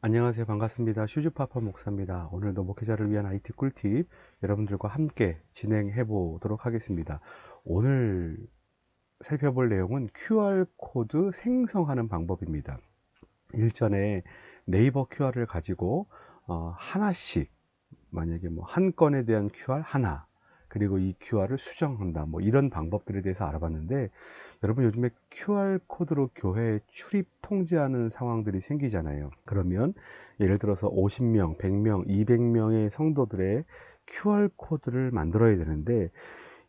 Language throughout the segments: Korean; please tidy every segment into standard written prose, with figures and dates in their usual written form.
안녕하세요. 반갑습니다. 슈즈파파 목사입니다. 오늘도 목회자를 위한 IT 꿀팁 여러분들과 함께 진행해 보도록 하겠습니다. 오늘 살펴볼 내용은 QR코드 생성하는 방법입니다. 일전에 네이버 QR을 가지고 하나씩, 만약에 뭐 한 건에 대한 QR 하나, 그리고 이 QR을 수정한다, 뭐 이런 방법들에 대해서 알아봤는데, 여러분 요즘에 QR코드로 교회에 출입 통제하는 상황들이 생기잖아요. 그러면 예를 들어서 50명, 100명, 200명의 성도들의 QR코드를 만들어야 되는데,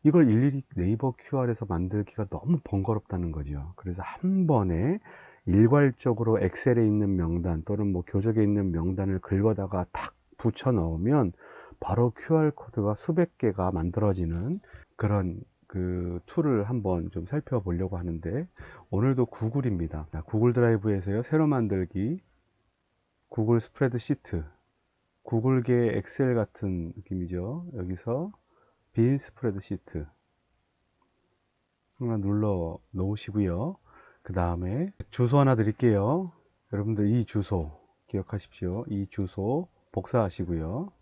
이걸 일일이 네이버 QR에서 만들기가 너무 번거롭다는 거죠. 그래서 한 번에 일괄적으로 엑셀에 있는 명단 또는 뭐 교적에 있는 명단을 긁어다가 탁 붙여 넣으면 바로 QR코드가 수백 개가 만들어지는 그런 그 툴을 한번 좀 살펴보려고 하는데, 오늘도 구글입니다. 구글 드라이브에서요, 새로 만들기, 구글 스프레드시트, 구글계 엑셀 같은 느낌이죠. 여기서 빈 스프레드시트 하나 눌러 놓으시고요. 그 다음에 주소 하나 드릴게요. 여러분들 이 주소 기억하십시오. 이 주소 복사하시고요.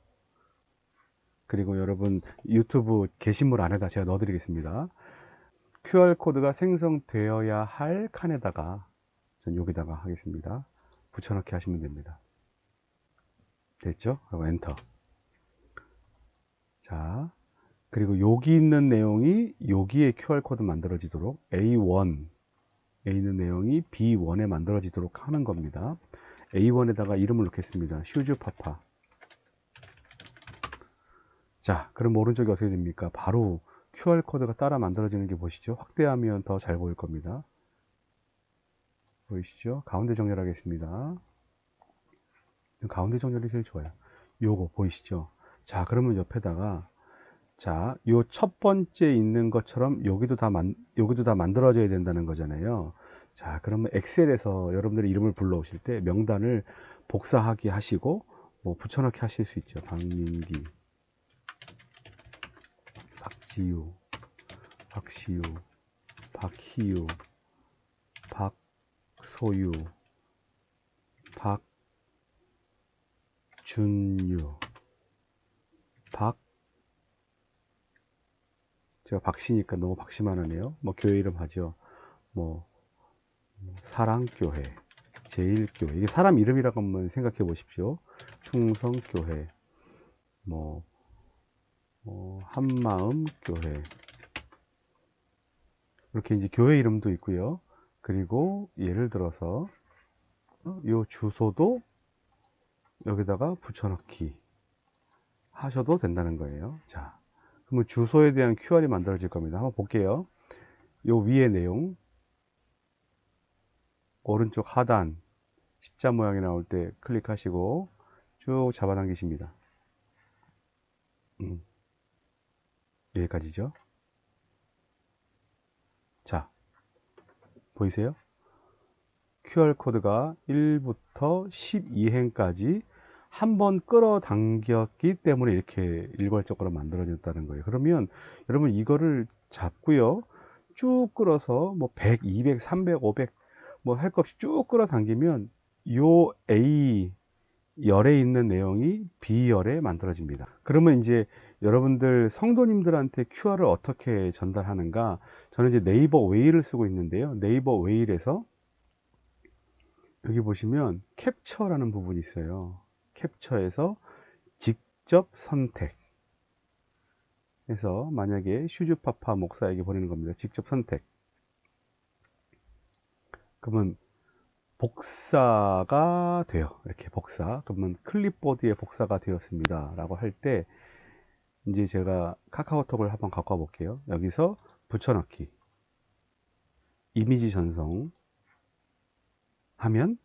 그리고 여러분 유튜브 게시물 안에다 제가 넣어 드리겠습니다. QR코드가 생성되어야 할 칸에다가 전 여기다가 하겠습니다. 붙여넣기 하시면 됩니다. 됐죠? 그리고 엔터. 자, 그리고 여기 있는 내용이 여기에 QR코드 만들어지도록 A1, A 있는 내용이 B1에 만들어지도록 하는 겁니다. A1에다가 이름을 넣겠습니다. 슈즈파파. 자, 그럼 오른쪽이 어떻게 됩니까? 바로 QR코드가 따라 만들어지는 게 보시죠. 확대하면 더 잘 보일 겁니다. 보이시죠? 가운데 정렬하겠습니다. 가운데 정렬이 제일 좋아요. 요거 보이시죠? 자, 그러면 옆에다가, 자, 요 첫 번째 있는 것처럼 여기도 다 만들어져야 된다는 거잖아요. 자, 그러면 엑셀에서 여러분들이 이름을 불러오실 때 명단을 복사하기 하시고 뭐 붙여넣기 하실 수 있죠. 박민기, 박지우, 박시우, 박희유, 박소유, 박준유, 제가 박씨니까 너무 박씨만 하네요. 뭐 교회 이름 하죠. 뭐 사랑교회, 제일교회, 이게 사람 이름이라고 한번 생각해 보십시오. 충성교회, 뭐 한마음교회, 이렇게 이제 교회 이름도 있고요. 그리고 예를 들어서 요 주소도 여기다가 붙여넣기 하셔도 된다는 거예요. 자, 그러면 주소에 대한 QR이 만들어질 겁니다. 한번 볼게요. 요 위에 내용, 오른쪽 하단 십자 모양이 나올 때 클릭하시고 쭉 잡아당기십니다. 여기까지죠. 자, 보이세요? QR코드가 1부터 12행까지 한 번 끌어당겼기 때문에 이렇게 일괄적으로 만들어졌다는 거예요. 그러면 여러분 이거를 잡고요, 쭉 끌어서 뭐 100, 200, 300, 500 뭐 할 것 없이 쭉 끌어당기면 요 A 열에 있는 내용이 B열에 만들어집니다. 그러면 이제 여러분들 성도님들한테 QR을 어떻게 전달하는가? 저는 이제 네이버 웨이를 쓰고 있는데요. 네이버 웨이에서 여기 보시면 캡처라는 부분이 있어요. 캡처에서 직접 선택 해서 만약에 슈즈파파 목사에게 보내는 겁니다. 직접 선택. 그러면 복사가 돼요. 이렇게 복사. 그러면 클립보드에 복사가 되었습니다. 라고 할 때 이제 제가 카카오톡을 한번 갖고 와 볼게요. 여기서 붙여넣기, 이미지 전송 하면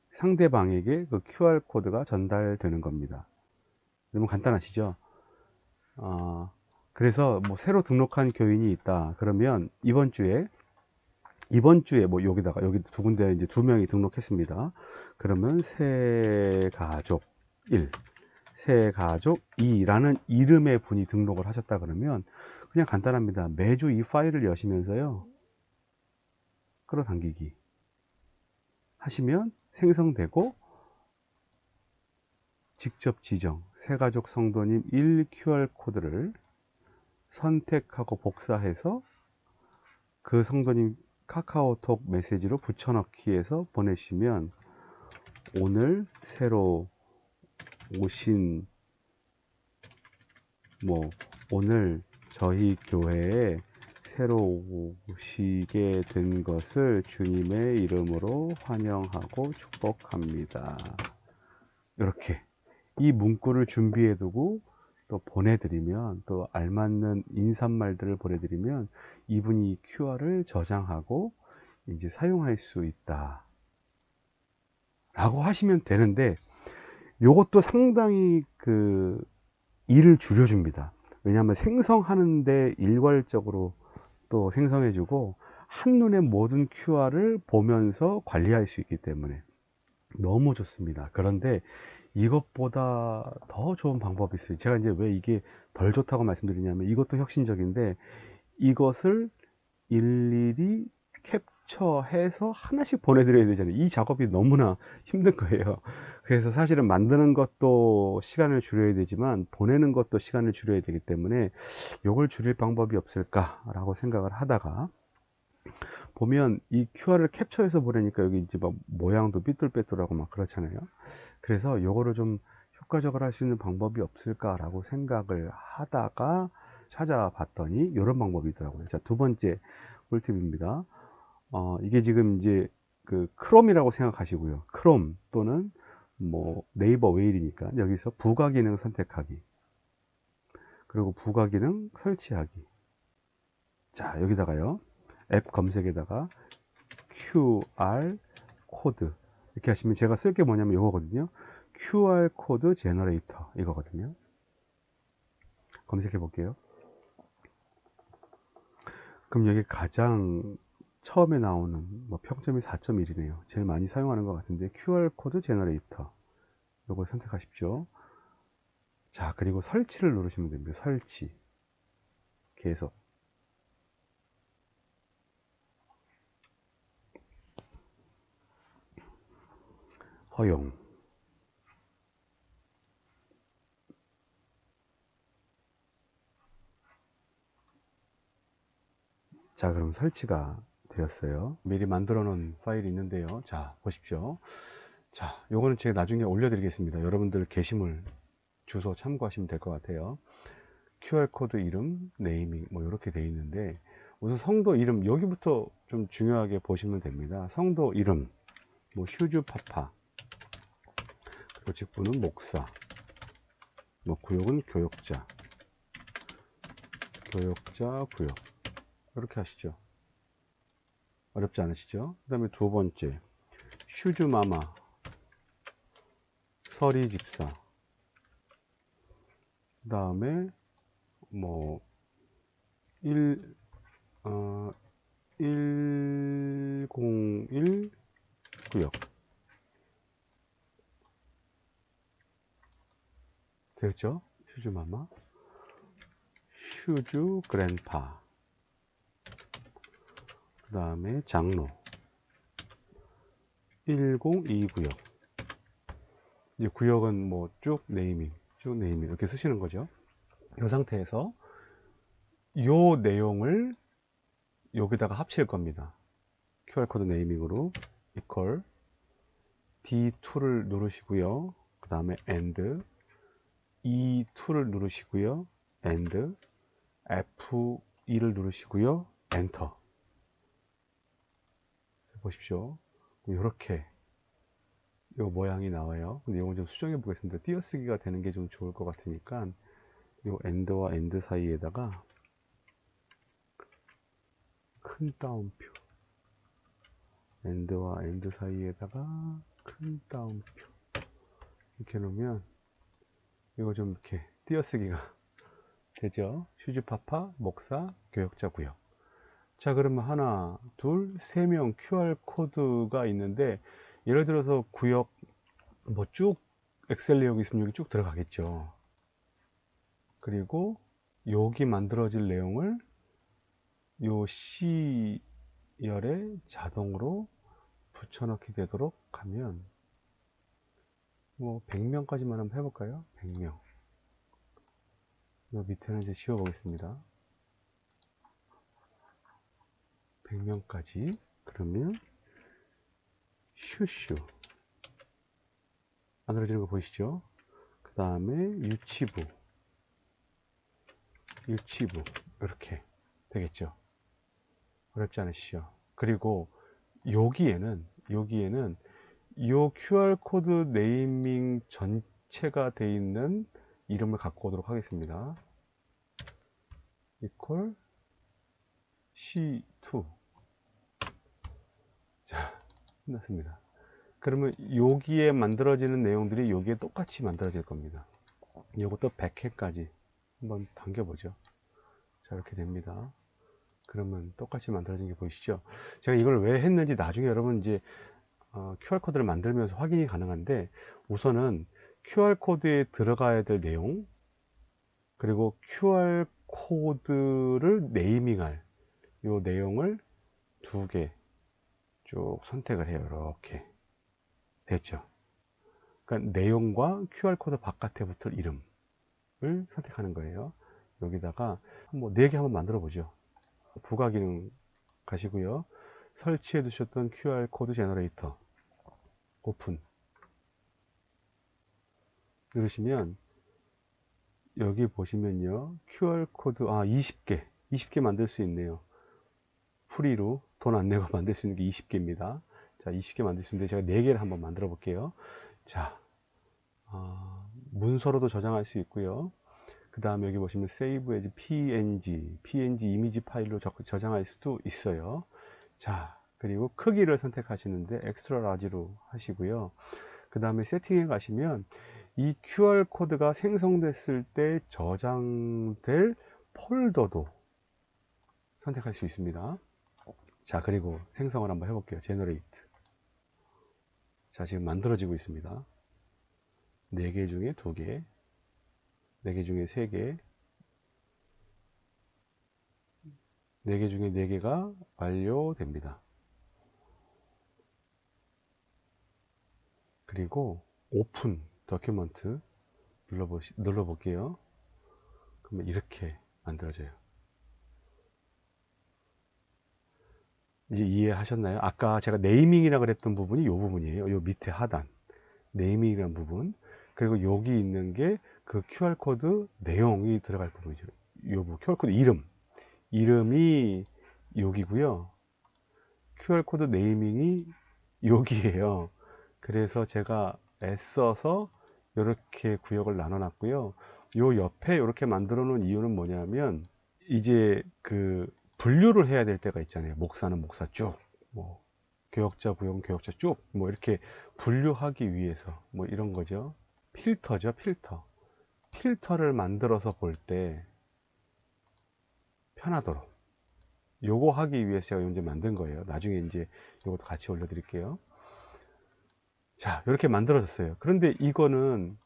상대방에게 그 QR코드가 전달되는 겁니다. 너무 간단하시죠? 그래서 뭐 새로 등록한 교인이 있다. 그러면 이번 주에 뭐 여기다가 여기 두 군데 이제 두 명이 등록했습니다. 그러면 새 가족 1, 새 가족 2라는 이름의 분이 등록을 하셨다 그러면 그냥 간단합니다. 매주 이 파일을 여시면서요, 끌어당기기 하시면 생성되고 직접 지정 새가족 성도님 1 QR코드를 선택하고 복사해서 그 성도님 카카오톡 메시지로 붙여넣기 해서 보내시면 오늘 새로 오신 오늘 저희 교회에 새로 오시게 된 것을 주님의 이름으로 환영하고 축복합니다. 이렇게 이 문구를 준비해 두고 또 보내드리면, 또 알맞는 인사말들을 보내드리면 이분이 QR을 저장하고 이제 사용할 수 있다 라고 하시면 되는데, 요것도 상당히 일을 줄여줍니다. 왜냐하면 생성하는데 일괄적으로 또 생성해주고 한눈에 모든 QR을 보면서 관리할 수 있기 때문에 너무 좋습니다. 그런데 이것보다 더 좋은 방법이 있어요. 제가 이제 왜 이게 덜 좋다고 말씀드리냐면, 이것도 혁신적인데 이것을 일일이 캡처해서 하나씩 보내드려야 되잖아요. 이 작업이 너무나 힘든 거예요. 그래서 사실은 만드는 것도 시간을 줄여야 되지만 보내는 것도 시간을 줄여야 되기 때문에 이걸 줄일 방법이 없을까 라고 생각을 하다가, 보면 이 QR을 캡처해서 보내니까 여기 이제 막 모양도 삐뚤빼뚤하고 막 그렇잖아요. 그래서 요거를 좀 효과적으로 할 수 있는 방법이 없을까 라고 생각을 하다가 찾아봤더니 이런 방법이 있더라고요. 자, 두 번째 꿀팁입니다. 이게 지금 이제 크롬이라고 생각하시고요. 크롬 또는 네이버 웨일이니까 여기서 부가 기능 선택하기, 그리고 부가 기능 설치하기. 자, 여기다가요, 앱 검색에다가 QR 코드 이렇게 하시면, 제가 쓸 게 뭐냐면 이거거든요. QR 코드 제너레이터 이거거든요. 검색해 볼게요. 그럼 여기 가장 처음에 나오는 평점이 4.1이네요. 제일 많이 사용하는 것 같은데, QR 코드 제너레이터 이걸 선택하십시오. 자, 그리고 설치를 누르시면 됩니다. 설치 계속. 허용. 자, 그럼 설치가 되었어요. 미리 만들어 놓은 파일이 있는데요. 자, 보십시오. 자, 요거는 제가 나중에 올려 드리겠습니다. 여러분들 게시물 주소 참고하시면 될 것 같아요. QR코드 이름, 네이밍 이렇게 돼 있는데, 우선 성도 이름 여기부터 좀 중요하게 보시면 됩니다. 성도 이름 슈즈파파, 그리고 직분은 목사, 구역은 교역자 구역 이렇게 하시죠. 어렵지 않으시죠? 그 다음에 두 번째 슈즈마마, 서리 집사, 그 다음에 101 구역 되었죠? 슈즈마마, 슈즈 그랜파, 그 다음에 장로 102 구역. 이제 구역은 쭉 네이밍 이렇게 쓰시는 거죠. 이 상태에서 요 내용을 여기다가 합칠 겁니다. QR코드 네이밍으로 equal D2를 누르시고요. 그 다음에 AND E2를 누르시고요. AND F2를 누르시고요. 엔터. 보십시오. 이렇게 요 모양이 나와요. 근데 이건 좀 수정해 보겠습니다. 띄어쓰기가 되는 게 좀 좋을 것 같으니까 요 AND와 AND 사이에다가 큰 따옴표, AND와 AND 사이에다가 큰 따옴표 이렇게 놓으면 이거 좀 이렇게 띄어쓰기가 되죠. 슈즈파파, 목사, 교역자 구역. 자, 그러면 하나, 둘, 세 명 QR코드가 있는데, 예를 들어서 구역 쭉 엑셀 내용이 있으면 여기 쭉 들어가겠죠. 그리고 여기 만들어질 내용을 요 C열에 자동으로 붙여넣기 되도록 하면 뭐 100명까지만 한번 해볼까요? 100명. 이 밑에는 이제 지워 보겠습니다. 100명까지. 그러면 슈슈 만들어지는 거 보이시죠? 그 다음에 유치부 이렇게 되겠죠. 어렵지 않으시죠? 그리고 여기에는 이 QR코드 네이밍 전체가 돼 있는 이름을 갖고 오도록 하겠습니다. equal C2. 자, 끝났습니다. 그러면 여기에 만들어지는 내용들이 여기에 똑같이 만들어질 겁니다. 이것도 100회까지 한번 당겨보죠. 자, 이렇게 됩니다. 그러면 똑같이 만들어진 게 보이시죠? 제가 이걸 왜 했는지 나중에 여러분 이제 QR코드를 만들면서 확인이 가능한데, 우선은 QR코드에 들어가야 될 내용, 그리고 QR코드를 네이밍할 이 내용을 두 개 쭉 선택을 해요. 이렇게 됐죠. 그러니까 내용과 QR코드 바깥에 붙을 이름을 선택하는 거예요. 여기다가 뭐 4개 한번 만들어 보죠. 부가 기능 가시고요. 설치해 두셨던 QR코드 제너레이터 오픈 누르시면 여기 보시면요. QR코드 20개 만들 수 있네요. 프리로 돈 안 내고 만들 수 있는 게 20개입니다. 자, 20개 만들 수 있는데 제가 4개를 한번 만들어 볼게요. 자, 문서로도 저장할 수 있고요. 그 다음에 여기 보시면 Save as PNG 이미지 파일로 저장할 수도 있어요. 자, 그리고 크기를 선택하시는데 엑스트라 라지로 하시고요. 그 다음에 세팅에 가시면 이 QR코드가 생성됐을 때 저장될 폴더도 선택할 수 있습니다. 자, 그리고 생성을 한번 해볼게요. 제너레이트. 자, 지금 만들어지고 있습니다. 4개 중에 2개, 4개 중에 3개, 4개 중에 4개가 완료됩니다. 그리고 오픈 더큐먼트 눌러볼게요. 그러면 이렇게 만들어져요. 이제 이해하셨나요? 아까 제가 네이밍이라고 그랬던 부분이 이 부분이에요. 이 밑에 하단 네이밍이라는 부분, 그리고 여기 있는 게 그 QR코드 내용이 들어갈 부분이죠. 요 QR코드 이름이 여기고요. QR코드 네이밍이 여기에요. 그래서 제가 애써서 이렇게 구역을 나눠 놨고요. 요 옆에 이렇게 만들어 놓은 이유는 뭐냐면, 이제 그 분류를 해야 될 때가 있잖아요. 목사는 목사 쭉, 뭐 교역자 구역은 교역자 쭉, 뭐 이렇게 분류하기 위해서 뭐 이런 거죠. 필터죠. 필터를 만들어서 볼 때 편하도록 요거 하기 위해서 제가 이제 만든 거예요. 나중에 이제 요것도 같이 올려 드릴게요. 자, 이렇게 만들어졌어요. 그런데 이거는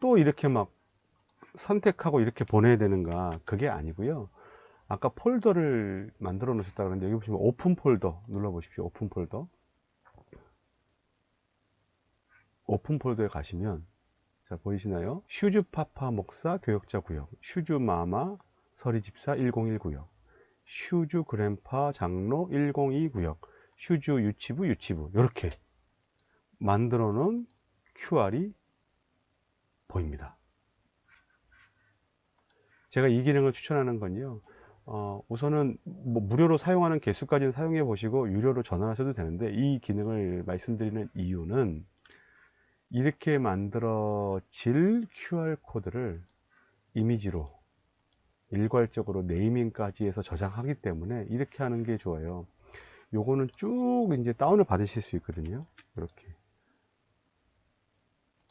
또 이렇게 막 선택하고 이렇게 보내야 되는가? 그게 아니고요. 아까 폴더를 만들어 놓으셨다 그러는데, 여기 보시면 오픈 폴더 눌러 보십시오. 오픈 폴더에 가시면, 자, 보이시나요? 슈즈파파 목사 교역자 구역, 슈즈마마 서리집사 101구역, 슈즈 그랜파 장로 102구역, 슈즈 유치부 이렇게 만들어 놓은 QR이 보입니다. 제가 이 기능을 추천하는 건요, 우선은 뭐 무료로 사용하는 개수까지는 사용해 보시고 유료로 전환하셔도 되는데, 이 기능을 말씀드리는 이유는 이렇게 만들어질 QR코드를 이미지로 일괄적으로 네이밍까지 해서 저장하기 때문에 이렇게 하는 게 좋아요. 요거는 쭉 이제 다운을 받으실 수 있거든요. 이렇게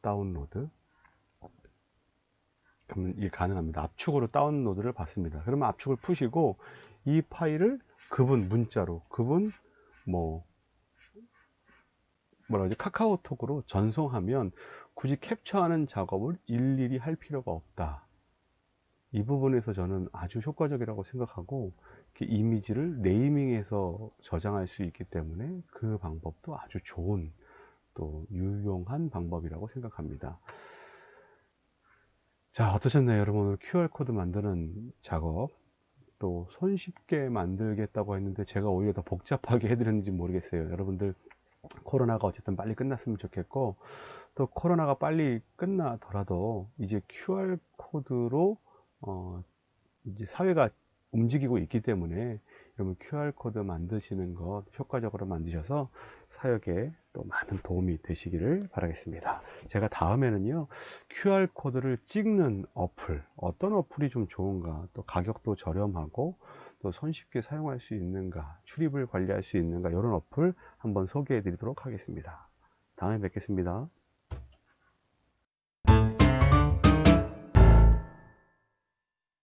다운로드, 그러면 이게 가능합니다. 압축으로 다운로드를 받습니다. 그러면 압축을 푸시고 이 파일을 문자로 뭐 뭐라 그러지, 카카오톡으로 전송하면 굳이 캡처하는 작업을 일일이 할 필요가 없다. 이 부분에서 저는 아주 효과적이라고 생각하고, 이미지를 네이밍해서 저장할 수 있기 때문에 그 방법도 아주 좋은 또 유용한 방법이라고 생각합니다. 자, 어떠셨나요? 여러분, 오늘 QR코드 만드는 작업 또 손쉽게 만들겠다고 했는데 제가 오히려 더 복잡하게 해드렸는지 모르겠어요. 여러분들 코로나가 어쨌든 빨리 끝났으면 좋겠고, 또 코로나가 빨리 끝나더라도 이제 QR코드로 이제 사회가 움직이고 있기 때문에 여러분 QR코드 만드시는 것 효과적으로 만드셔서 사역에 또 많은 도움이 되시기를 바라겠습니다. 제가 다음에는요, QR코드를 찍는 어플, 어떤 어플이 좀 좋은가, 또 가격도 저렴하고 또 손쉽게 사용할 수 있는가, 출입을 관리할 수 있는가, 이런 어플 한번 소개해 드리도록 하겠습니다. 다음에 뵙겠습니다.